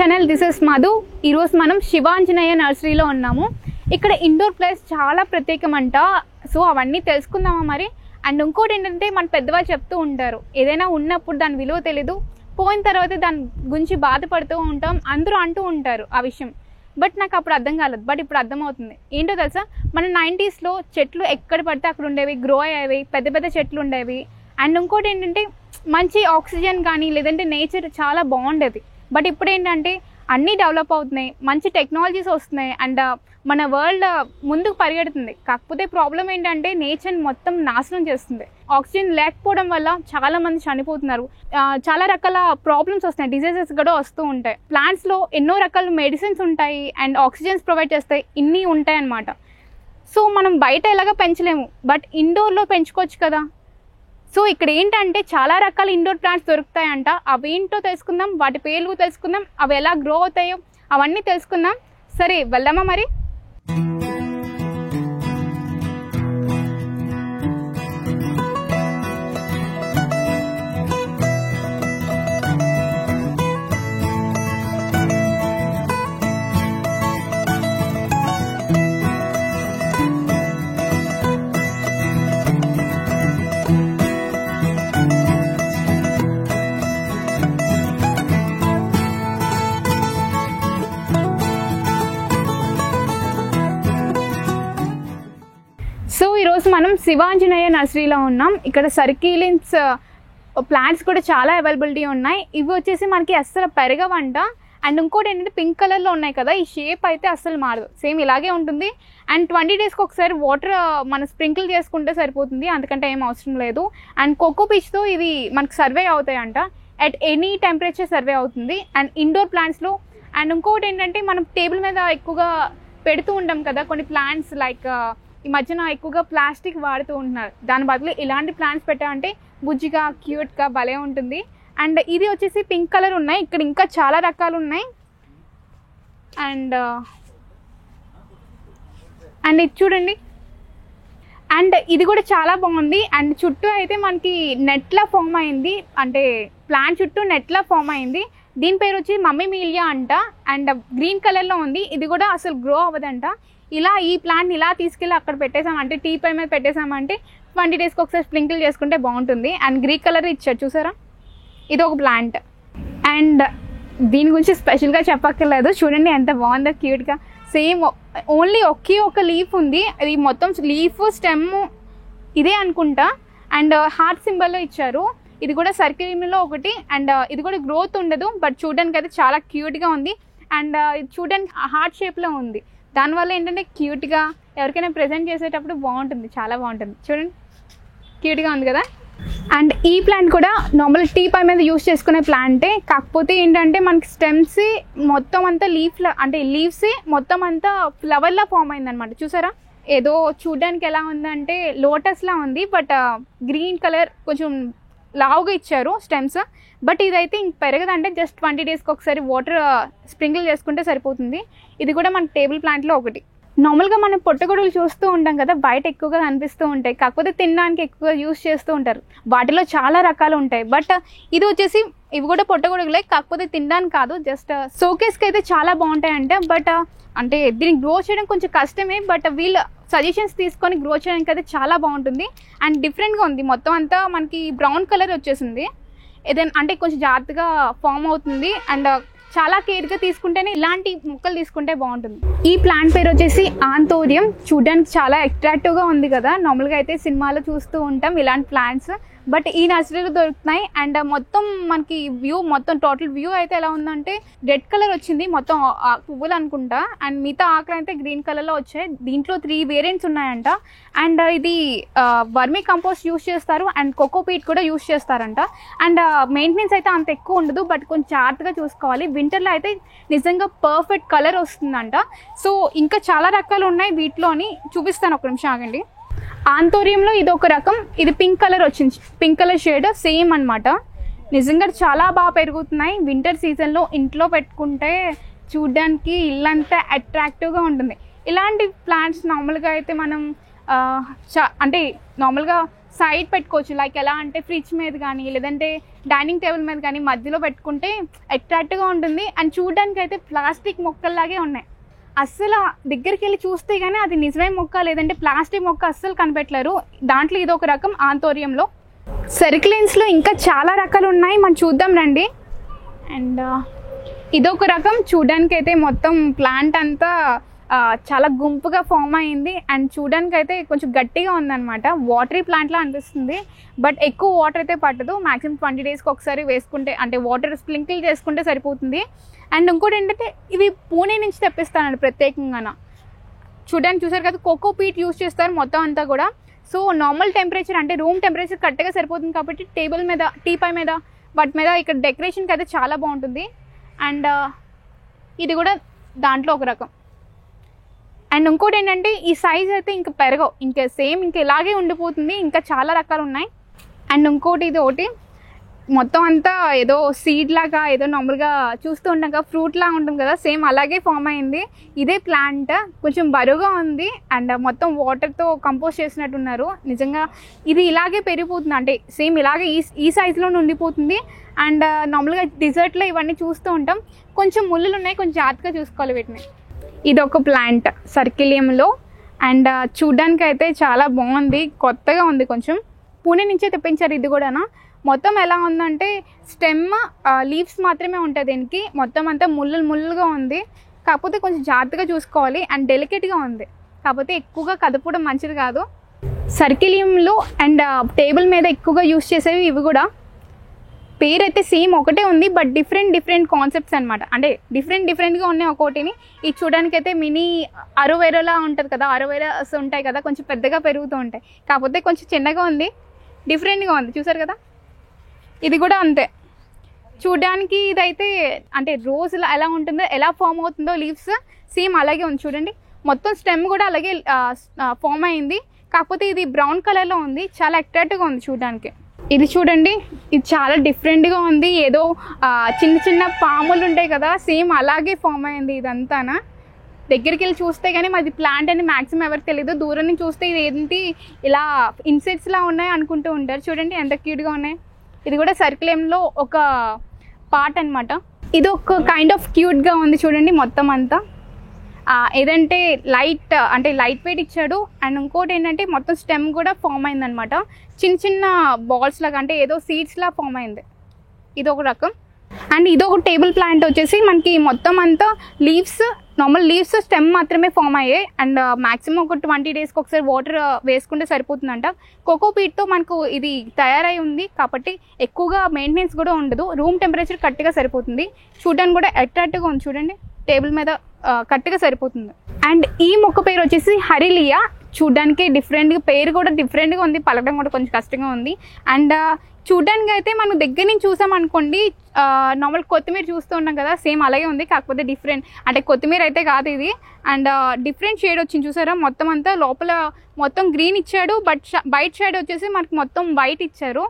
Channel. This is Madhu. ఈరోజు మనం శివాంజనేయ నర్సరీలో ఉన్నాము. ఇక్కడ ఇండోర్ ప్లేస్ చాలా ప్రత్యేకమంట. సో అవన్నీ తెలుసుకుందామా మరి. అండ్ ఇంకోటి ఏంటంటే మన పెద్దవాళ్ళు చెప్తూ ఉంటారు, ఏదైనా ఉన్నప్పుడు దాని విలువ తెలీదు, పోయిన తర్వాత దాని గురించి బాధపడుతూ ఉంటాం, అందరూ అంటూ ఉంటారు ఆ విషయం. బట్ నాకు అప్పుడు అర్థం కాలేదు, బట్ ఇప్పుడు అర్థమవుతుంది. ఏంటో తెలుసా, మన 90sలో చెట్లు ఎక్కడ పడితే అక్కడ ఉండేవి, గ్రో అయ్యేవి, పెద్ద పెద్ద చెట్లు ఉండేవి. అండ్ ఇంకోటి ఏంటంటే మంచి ఆక్సిజన్ కానీ లేదంటే నేచర్ చాలా బాగుండేది. బట్ ఇప్పుడు ఏంటంటే అన్నీ డెవలప్ అవుతున్నాయి, మంచి టెక్నాలజీస్ వస్తున్నాయి, అండ్ మన వరల్డ్ ముందుకు పరిగెడుతుంది. కాకపోతే ప్రాబ్లం ఏంటంటే నేచర్ మొత్తం నాశనం చేస్తుంది. ఆక్సిజన్ లేకపోవడం వల్ల చాలా మంది చనిపోతున్నారు, చాలా రకాల ప్రాబ్లమ్స్ వస్తున్నాయి, డిసీజెస్ కూడా వస్తూ ఉంటాయి. ప్లాంట్స్లో ఎన్నో రకాల మెడిసిన్స్ ఉంటాయి అండ్ ఆక్సిజన్స్ ప్రొవైడ్ చేస్తాయి, ఇన్ని ఉంటాయి అన్నమాట. సో మనం బయట ఎలాగ పెంచలేము, బట్ ఇండోర్లో పెంచుకోవచ్చు కదా. సో ఇక్కడ ఏంటంటే చాలా రకాల ఇండోర్ ప్లాంట్స్ దొరుకుతాయంట. అవి ఏంటో తెలుసుకుందాం, వాటి పేర్లు తెలుసుకుందాం, అవి ఎలా గ్రో అవుతాయో అవన్నీ తెలుసుకుందాం. సరే వెళ్దామా మరి. సో ఈరోజు మనం శివాంజనేయ నర్సరీలో ఉన్నాం. ఇక్కడ సర్కిలిన్స్ ప్లాంట్స్ కూడా చాలా అవైలబిలిటీ ఉన్నాయి. ఇవి వచ్చేసి మనకి అస్సలు పెరగవంట. అండ్ ఇంకోటి ఏంటంటే పింక్ కలర్లో ఉన్నాయి కదా, ఈ షేప్ అయితే అస్సలు మారదు, సేమ్ ఇలాగే ఉంటుంది. అండ్ 20 డేస్కి ఒకసారి వాటర్ మనం స్ప్రింకిల్ చేసుకుంటే సరిపోతుంది, అందుకంటే ఏం అవసరం లేదు. అండ్ కోకో పీచ్తో ఇవి మనకు సర్వే అవుతాయంట, అట్ ఎనీ టెంపరేచర్ సర్వే అవుతుంది. అండ్ ఇండోర్ ప్లాంట్స్లో అండ్ ఇంకోటి ఏంటంటే మనం టేబుల్ మీద ఎక్కువగా పెడుతూ ఉంటాం కదా కొన్ని ప్లాంట్స్, లైక్ ఈ మధ్యన ఎక్కువగా ప్లాస్టిక్ వాడుతూ ఉంటున్నారు, దాని బదులు ఇలాంటి ప్లాంట్స్ పెట్టామంటే బుజ్జిగా క్యూట్గా భలే ఉంటుంది. అండ్ ఇది వచ్చేసి పింక్ కలర్ ఉన్నాయి, ఇక్కడ ఇంకా చాలా రకాలు ఉన్నాయి. అండ్ ఇది చూడండి, అండ్ ఇది కూడా చాలా బాగుంది. అండ్ చుట్టూ అయితే మనకి నెట్లా ఫామ్ అయింది, అంటే ప్లాంట్ చుట్టూ నెట్లా ఫామ్ అయింది. దీని పేరు వచ్చి మమ్మీ మీలియా అంట. అండ్ గ్రీన్ కలర్లో ఉంది, ఇది కూడా అసలు గ్రో అవ్వదంట. ఇలా ఈ ప్లాంట్ ఇలా తీసుకెళ్ళి అక్కడ పెట్టేసామంటే, టీ పై మీద పెట్టేసామంటే 20 డేస్కి ఒకసారి స్ప్రింకిల్ చేసుకుంటే బాగుంటుంది. అండ్ గ్రీన్ కలర్ ఇచ్చారు చూసారా, ఇది ఒక ప్లాంట్. అండ్ దీని గురించి స్పెషల్గా చెప్పక్కర్లేదు, చూడండి ఎంత బాగుందో క్యూట్గా. సేమ్ ఓన్లీ ఒక లీఫ్ ఉంది, అది మొత్తం లీఫ్ స్టెమ్ ఇదే అనుకుంటా. అండ్ హార్ట్ సింబల్లో ఇచ్చారు, ఇది కూడా సర్కిల్లో ఒకటి. అండ్ ఇది కూడా గ్రోత్ ఉండదు, బట్ చూడడానికి అయితే చాలా క్యూట్గా ఉంది. అండ్ ఇది చూడడానికి హార్ట్ షేప్లో ఉంది, దానివల్ల ఏంటంటే క్యూట్గా ఎవరికైనా ప్రజెంట్ చేసేటప్పుడు బాగుంటుంది, చాలా బాగుంటుంది. చూడండి క్యూట్గా ఉంది కదా. అండ్ ఈ ప్లాంట్ కూడా నార్మల్ టీ పై మీద యూస్ చేసుకునే ప్లాంటే, కాకపోతే ఏంటంటే మనకి స్టెమ్స్ మొత్తం అంతా లీవ్స్ మొత్తం అంతా ఫ్లవర్లా ఫామ్ అయిందనమాట. చూసారా, ఏదో చూడడానికి ఎలా ఉందంటే లోటస్లా ఉంది, బట్ గ్రీన్ కలర్ కొంచెం లావుగా ఇచ్చారు స్టెమ్స్. బట్ ఇదైతే ఇంక పెరగదంటే జస్ట్ 20 డేస్కి ఒకసారి వాటర్ స్ప్రింకిల్ చేసుకుంటే సరిపోతుంది. ఇది కూడా మన టేబుల్ ప్లాంట్లో ఒకటి. నార్మల్గా మనం పొట్టగొడుగులు చూస్తూ ఉంటాం కదా, బయట ఎక్కువగా కనిపిస్తూ ఉంటాయి, కాకపోతే తినడానికి ఎక్కువగా యూస్ చేస్తూ ఉంటారు. వాటిలో చాలా రకాలు ఉంటాయి, బట్ ఇది వచ్చేసి ఇవి కూడా పొట్టగొడుగులే, కాకపోతే తినడానికి కాదు, జస్ట్ షోకేస్కి అయితే చాలా బాగుంటాయంటే. బట్ అంటే దీన్ని గ్రో చేయడం కొంచెం కష్టమే, బట్ వీళ్ళు సజెషన్స్ తీసుకొని గ్రో చేయడానికి అయితే చాలా బాగుంటుంది. అండ్ డిఫరెంట్గా ఉంది, మొత్తం అంతా మనకి బ్రౌన్ కలర్ వచ్చేసింది. ఏదైనా అంటే కొంచెం జాగ్రత్తగా ఫామ్ అవుతుంది, అండ్ చాలా కేర్గా తీసుకుంటేనే ఇలాంటి మొక్కలు తీసుకుంటే బాగుంటుంది. ఈ ప్లాంట్ పేరు వచ్చేసి ఆంథోరియం. చూడడానికి చాలా అట్రాక్టివ్గా ఉంది కదా, నార్మల్గా అయితే సినిమాలో చూస్తూ ఉంటాం ఇలాంటి ప్లాంట్స్, బట్ ఈ నర్సరీలో దొరుకుతున్నాయి. అండ్ మొత్తం మనకి వ్యూ, మొత్తం టోటల్ వ్యూ అయితే ఎలా ఉందంటే రెడ్ కలర్ వచ్చింది, మొత్తం పువ్వులు అనుకుంటా. అండ్ మిగతా ఆకులు అయితే గ్రీన్ కలర్లో వచ్చాయి. దీంట్లో 3 వేరియంట్స్ ఉన్నాయంట. అండ్ ఇది వర్మీ కంపోస్ట్ యూస్ చేస్తారు, అండ్ కోకోపీట్ కూడా యూస్ చేస్తారంట. అండ్ మెయింటెనెన్స్ అయితే అంత ఎక్కువ ఉండదు, బట్ కొంచెం జాగ్రత్తగా చూసుకోవాలి. వింటర్లో అయితే నిజంగా పర్ఫెక్ట్ కలర్ వస్తుందంట. సో ఇంకా చాలా రకాలు ఉన్నాయి, వీటిలోని చూపిస్తాను, ఒక నిమిషం ఆగండి. ఆంథోరియంలో ఇది ఒక రకం, ఇది పింక్ కలర్ వచ్చింది, పింక్ కలర్ షేడ్ సేమ్ అనమాట. నిజంగా చాలా బాగా పెరుగుతున్నాయి. వింటర్ సీజన్లో ఇంట్లో పెట్టుకుంటే చూడడానికి ఇల్లంతా అట్రాక్టివ్గా ఉంటుంది. ఇలాంటి ప్లాంట్స్ నార్మల్గా అయితే మనం అంటే నార్మల్గా సైడ్ పెట్టుకోవచ్చు. లైక్ ఎలా అంటే ఫ్రిడ్జ్ మీద కానీ లేదంటే డైనింగ్ టేబుల్ మీద కానీ మధ్యలో పెట్టుకుంటే అట్రాక్ట్గా ఉంటుంది. అండ్ చూడడానికి అయితే ప్లాస్టిక్ మొక్కల్లాగే ఉన్నాయి. అస్సలు దగ్గరికి వెళ్ళి చూస్తే కానీ అది నిజమే మొక్క లేదంటే ప్లాస్టిక్ మొక్క అస్సలు కనిపెట్టలేరు. దాంట్లో ఇది ఒక రకం ఆంథోరియంలో. సర్కిలెన్స్లో ఇంకా చాలా రకాలు ఉన్నాయి, మనం చూద్దాం రండి. అండ్ ఇదొక రకం. చూడడానికి అయితే మొత్తం ప్లాంట్ అంతా చాలా గుంపుగా ఫామ్ అయింది. అండ్ చూడడానికి అయితే కొంచెం గట్టిగా ఉందన్నమాట. వాటరీ ప్లాంట్లా అనిపిస్తుంది, బట్ ఎక్కువ వాటర్ అయితే పట్టదు. మ్యాక్సిమం 20 డేస్కి ఒకసారి వేసుకుంటే అంటే వాటర్ స్ప్రింకిల్ చేసుకుంటే సరిపోతుంది. అండ్ ఇంకోటి ఏంటంటే ఇవి పూణే నుంచి తెప్పిస్తానండి ప్రత్యేకంగా. చూడడానికి చూసారు కదా, కోకో పీట్ యూస్ చేస్తారు మొత్తం అంతా కూడా. సో నార్మల్ టెంపరేచర్ అంటే రూమ్ టెంపరేచర్ కరెక్ట్గా సరిపోతుంది కాబట్టి టేబుల్ మీద టీపై మీద వాటి మీద ఇక్కడ డెకరేషన్కి అయితే చాలా బాగుంటుంది. అండ్ ఇది కూడా దాంట్లో ఒక రకం. అండ్ ఇంకోటి ఏంటంటే ఈ సైజ్ అయితే ఇంకా పెరగవు, ఇంకా సేమ్ ఇంకా ఇలాగే ఉండిపోతుంది. ఇంకా చాలా రకాలు ఉన్నాయి. అండ్ ఇంకోటి ఇది ఒకటి మొత్తం అంతా ఏదో సీడ్ లాగా ఏదో నార్మల్గా చూస్తూ ఉంటాం కదా, ఫ్రూట్ లాగా ఉంటుంది కదా, సేమ్ అలాగే ఫామ్ అయింది. ఇదే ప్లాంట్ కొంచెం బరువుగా ఉంది అండ్ మొత్తం వాటర్తో కంపోజ్ చేసినట్టున్నారు. నిజంగా ఇది ఇలాగే పెరిగిపోతుంది, అంటే సేమ్ ఇలాగే ఈ సైజులోనే ఉండిపోతుంది. అండ్ నార్మల్గా డిజర్ట్లో ఇవన్నీ చూస్తూ ఉంటాం. కొంచెం ముళ్ళులు ఉన్నాయి, కొంచెం జాగ్రత్తగా చూసుకోవాలి వీటిని. ఇది ఒక ప్లాంట్ సర్కిలియంలో. అండ్ చూడ్డానికి అయితే చాలా బాగుంది, కొత్తగా ఉంది. కొంచెం పూణే నుంచే తెప్పించారు ఇది కూడా. మొత్తం ఎలా ఉందంటే స్టెమ్ లీవ్స్ మాత్రమే ఉంటుంది దీనికి. మొత్తం అంతా ముళ్ళుగా ఉంది, కాకపోతే కొంచెం జాగ్రత్తగా చూసుకోవాలి. అండ్ డెలికేట్గా ఉంది, కాకపోతే ఎక్కువగా కదపడం మంచిది కాదు. సర్కిలియంలో అండ్ టేబుల్ మీద ఎక్కువగా యూస్ చేసేవి ఇవి కూడా. పేరు అయితే సేమ్ ఒకటే ఉంది, బట్ డిఫరెంట్ కాన్సెప్ట్స్ అనమాట. అంటే డిఫరెంట్గా ఉన్నాయి ఒక్కోటిని. ఇది చూడడానికి అయితే మినీ అరోవేరాలా ఉంటుంది కదా, అరోవేరాస్ ఉంటాయి కదా, కొంచెం పెద్దగా పెరుగుతూ ఉంటాయి, కాకపోతే కొంచెం చిన్నగా ఉంది, డిఫరెంట్గా ఉంది. చూసారు కదా, ఇది కూడా అంతే. చూడడానికి ఇదైతే అంటే రోజ్ ఎలా ఉంటుందో, ఎలా ఫామ్ అవుతుందో లీవ్స్ సేమ్ అలాగే ఉంది. చూడండి మొత్తం స్టెమ్ కూడా అలాగే ఫామ్ అయింది, కాకపోతే ఇది బ్రౌన్ కలర్లో ఉంది. చాలా అట్రాక్టివ్గా ఉంది చూడడానికి. ఇది చూడండి, ఇది చాలా డిఫరెంట్గా ఉంది. ఏదో చిన్న పాములు ఉంటాయి కదా, సేమ్ అలాగే ఫామ్ అయింది ఇదంతా. దగ్గరికి వెళ్ళి చూస్తే కానీ మాది ప్లాంట్ అని మ్యాక్సిమం ఎవరికి తెలియదు. దూరం నుంచి చూస్తే ఇది ఏంటి ఇలా ఇన్సెక్ట్స్లా ఉన్నాయి అనుకుంటూ ఉంటారు. చూడండి ఎంత క్యూట్గా ఉన్నాయి. ఇది కూడా సర్కిలియంలో ఒక పార్ట్ అనమాట. ఇది ఒక కైండ్ ఆఫ్ క్యూట్గా ఉంది చూడండి మొత్తం అంతా. ఏదంటే లైట్ వెయిట్ ఇచ్చాడు. అండ్ ఇంకోటి ఏంటంటే మొత్తం స్టెమ్ కూడా ఫామ్ అయిందనమాట, చిన్న బాల్స్ లాగా, అంటే ఏదో సీడ్స్లా ఫామ్ అయింది. ఇది ఒక రకం. అండ్ ఇది ఒక టేబుల్ ప్లాంట్ వచ్చేసి మనకి మొత్తం అంతా నార్మల్ లీవ్స్ స్టెమ్ మాత్రమే ఫామ్ అయ్యాయి. అండ్ మ్యాక్సిమం ఒక 20 డేస్కి ఒకసారి వాటర్ వేసుకుంటే సరిపోతుందంట. కోకో పీట్తో మనకు ఇది తయారై ఉంది కాబట్టి ఎక్కువగా మెయింటెనెన్స్ కూడా ఉండదు. రూమ్ టెంపరేచర్ కరెక్ట్గా సరిపోతుంది. చూడడానికి కూడా అట్రాక్టివ్గా ఉంది. చూడండి టేబుల్ మీద కరెక్ట్గా సరిపోతుంది. అండ్ ఈ మొక్క పేరు వచ్చేసి హరిలియా. చూడడానికి పేరు కూడా డిఫరెంట్గా ఉంది, పలకడం కూడా కొంచెం కష్టంగా ఉంది. అండ్ చూడడానికి అయితే మనం దగ్గర నుంచి చూసామనుకోండి, నార్మల్ కొత్తిమీర చూస్తూ ఉన్నాం కదా, సేమ్ అలాగే ఉంది, కాకపోతే డిఫరెంట్. అంటే కొత్తిమీర అయితే కాదు ఇది. అండ్ డిఫరెంట్ షేడ్ వచ్చింది చూసారా, మొత్తం అంతా లోపల మొత్తం గ్రీన్ ఇచ్చాడు, బట్ బయట షేడ్ వచ్చేసి మనకి మొత్తం వైట్ ఇచ్చారు.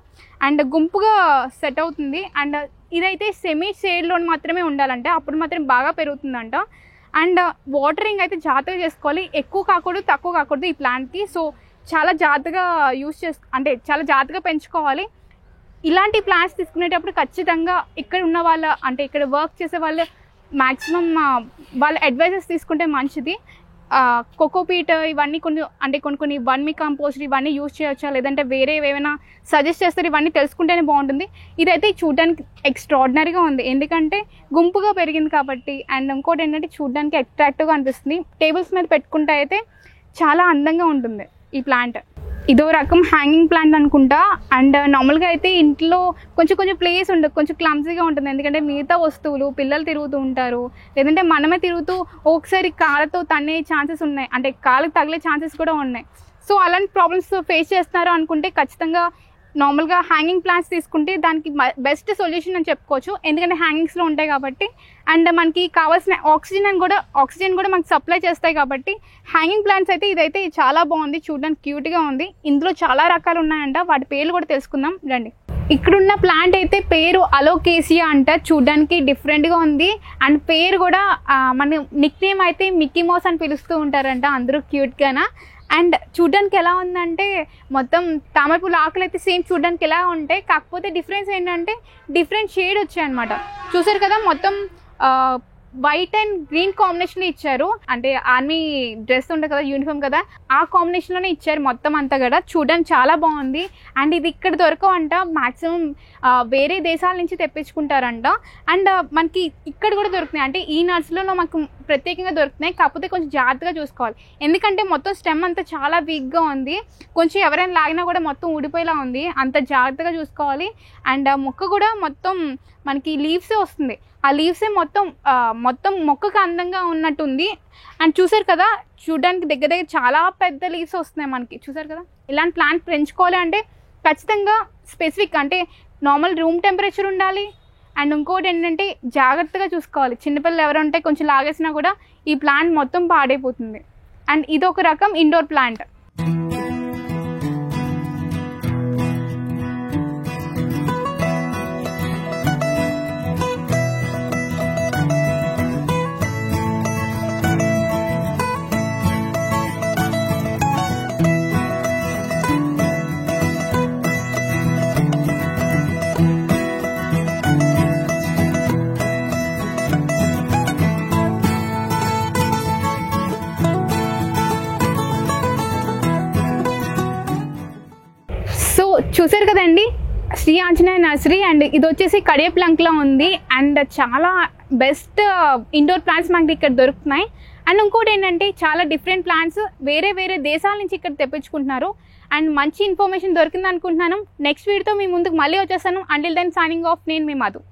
అండ్ గుంపుగా సెట్ అవుతుంది. అండ్ ఇదైతే సెమీ షేడ్లో మాత్రమే ఉండాలంటే అప్పుడు మాత్రం బాగా పెరుగుతుందంట. అండ్ వాటరింగ్ అయితే జాగ్రత్తగా చేసుకోవాలి, ఎక్కువ కాకూడదు తక్కువ కాకూడదు ఈ ప్లాంట్కి. సో చాలా జాగ్రత్తగా అంటే చాలా జాగ్రత్తగా పెంచుకోవాలి. ఇలాంటి ప్లాంట్స్ తీసుకునేటప్పుడు ఖచ్చితంగా ఇక్కడ ఉన్న అంటే ఇక్కడ వర్క్ చేసే వాళ్ళు మ్యాక్సిమం వాళ్ళ అడ్వైజెస్ తీసుకుంటే మంచిది. కోకోపీట్ ఇవన్నీ కొన్ని వర్మి కంపోస్ట్ ఇవన్నీ యూజ్ చేయొచ్చా, లేదంటే వేరే ఏమైనా సజెస్ట్ చేస్తారు, ఇవన్నీ తెలుసుకుంటేనే బాగుంటుంది. ఇదైతే చూడడానికి ఎక్స్ట్రాడినరీగా ఉంది, ఎందుకంటే గుంపుగా పెరిగింది కాబట్టి. అండ్ ఇంకోటి ఏంటంటే చూడడానికి అట్రాక్టివ్గా అనిపిస్తుంది. టేబుల్స్ మీద పెట్టుకుంటే అయితే చాలా అందంగా ఉంటుంది ఈ ప్లాంట్. ఇదో రకం హ్యాంగింగ్ ప్లాంట్ అనుకుంటా. అండ్ నార్మల్గా అయితే ఇంట్లో కొంచెం ప్లేస్ ఉండదు, కొంచెం క్లమ్జీగా ఉంటుంది, ఎందుకంటే మిగతా వస్తువులు పిల్లలు తిరుగుతూ ఉంటారు, లేదంటే మనమే తిరుగుతూ ఒకసారి కాళ్ళతో తన్నే ఛాన్సెస్ ఉన్నాయి, అంటే కాళ్ళకి తగిలే ఛాన్సెస్ కూడా ఉన్నాయి. సో అలాంటి ప్రాబ్లమ్స్ ఫేస్ చేస్తున్నారు అనుకుంటే ఖచ్చితంగా నార్మల్గా హ్యాంగింగ్ ప్లాంట్స్ తీసుకుంటే దానికి బెస్ట్ సొల్యూషన్ అని చెప్పుకోవచ్చు, ఎందుకంటే హ్యాంగింగ్స్లో ఉంటాయి కాబట్టి. అండ్ మనకి కావాల్సిన ఆక్సిజన్ కూడా మనకి సప్లై చేస్తాయి కాబట్టి హ్యాంగింగ్ ప్లాంట్స్ అయితే ఇదైతే చాలా బాగుంది, చూడడానికి క్యూట్గా ఉంది. ఇందులో చాలా రకాలు ఉన్నాయంట, వాటి పేర్లు కూడా తెలుసుకుందాం రండి. ఇక్కడున్న ప్లాంట్ అయితే పేరు అలోకేసియా అంట, చూడడానికి డిఫరెంట్గా ఉంది. అండ్ పేరు కూడా మన నిక్ నేమ్ అయితే మిక్కీ మౌస్ అని పిలుస్తూ ఉంటారంట అందరూ క్యూట్గానా. అండ్ చూడడానికి ఎలా ఉందంటే మొత్తం తామరపూల ఆకులు అయితే సేమ్ చూడడానికి ఎలా ఉంటాయి, కాకపోతే డిఫరెన్స్ ఏంటంటే డిఫరెంట్ షేడ్ వచ్చాయి అనమాట. చూసారు కదా మొత్తం వైట్ అండ్ గ్రీన్ కాంబినేషన్లో ఇచ్చారు. అంటే ఆర్మీ డ్రెస్ ఉంటుంది కదా, యూనిఫామ్ కదా, ఆ కాంబినేషన్లోనే ఇచ్చారు మొత్తం అంతా కూడా. చూడడానికి చాలా బాగుంది. అండ్ ఇది ఇక్కడ దొరకవంట, మ్యాక్సిమం వేరే దేశాల నుంచి తెప్పించుకుంటారంట. అండ్ మనకి ఇక్కడ కూడా దొరుకుతున్నాయి, అంటే ఈ నర్స్లో మనకు ప్రత్యేకంగా దొరుకుతున్నాయి. కాకపోతే కొంచెం జాగ్రత్తగా చూసుకోవాలి, ఎందుకంటే మొత్తం స్టెమ్ అంతా చాలా వీక్గా ఉంది. కొంచెం ఎవరైనా లాగినా కూడా మొత్తం ఊడిపోయేలా ఉంది, అంత జాగ్రత్తగా చూసుకోవాలి. అండ్ మొక్క కూడా మొత్తం మనకి లీవ్సే వస్తుంది, ఆ లీవ్సే మొత్తం మొక్కకు అందంగా ఉన్నట్టుంది. అండ్ చూసారు కదా చూడడానికి దగ్గర దగ్గర చాలా పెద్ద లీవ్స్ వస్తున్నాయి మనకి. చూసారు కదా ఇలాంటి ప్లాంట్ పెంచుకోవాలి అంటే ఖచ్చితంగా స్పెసిఫిక్ అంటే నార్మల్ రూమ్ టెంపరేచర్ ఉండాలి. అండ్ ఇంకోటి ఏంటంటే జాగ్రత్తగా చూసుకోవాలి, చిన్నపిల్లలు ఎవరంటే కొంచెం లాగేసినా కూడా ఈ ప్లాంట్ మొత్తం పాడైపోతుంది. అండ్ ఇది ఒక రకం ఇండోర్ ప్లాంట్. సో చూసారు కదండి శ్రీ ఆంజనేయ నర్సరీ. అండ్ ఇది వచ్చేసి కడియప్లంక్లో ఉంది. అండ్ చాలా బెస్ట్ ఇండోర్ ప్లాంట్స్ మనకి ఇక్కడ దొరుకుతున్నాయి. అండ్ ఇంకోటి ఏంటంటే చాలా డిఫరెంట్ ప్లాంట్స్ వేరే వేరే దేశాల నుంచి ఇక్కడ తెప్పించుకుంటున్నారు. అండ్ మంచి ఇన్ఫర్మేషన్ దొరికింది అనుకుంటున్నాను. నెక్స్ట్ వీడియోతో మీ ముందుకు మళ్ళీ వచ్చేస్తాను. అంటిల్ దెన్ సైనింగ్ ఆఫ్, నేను మీ మధు.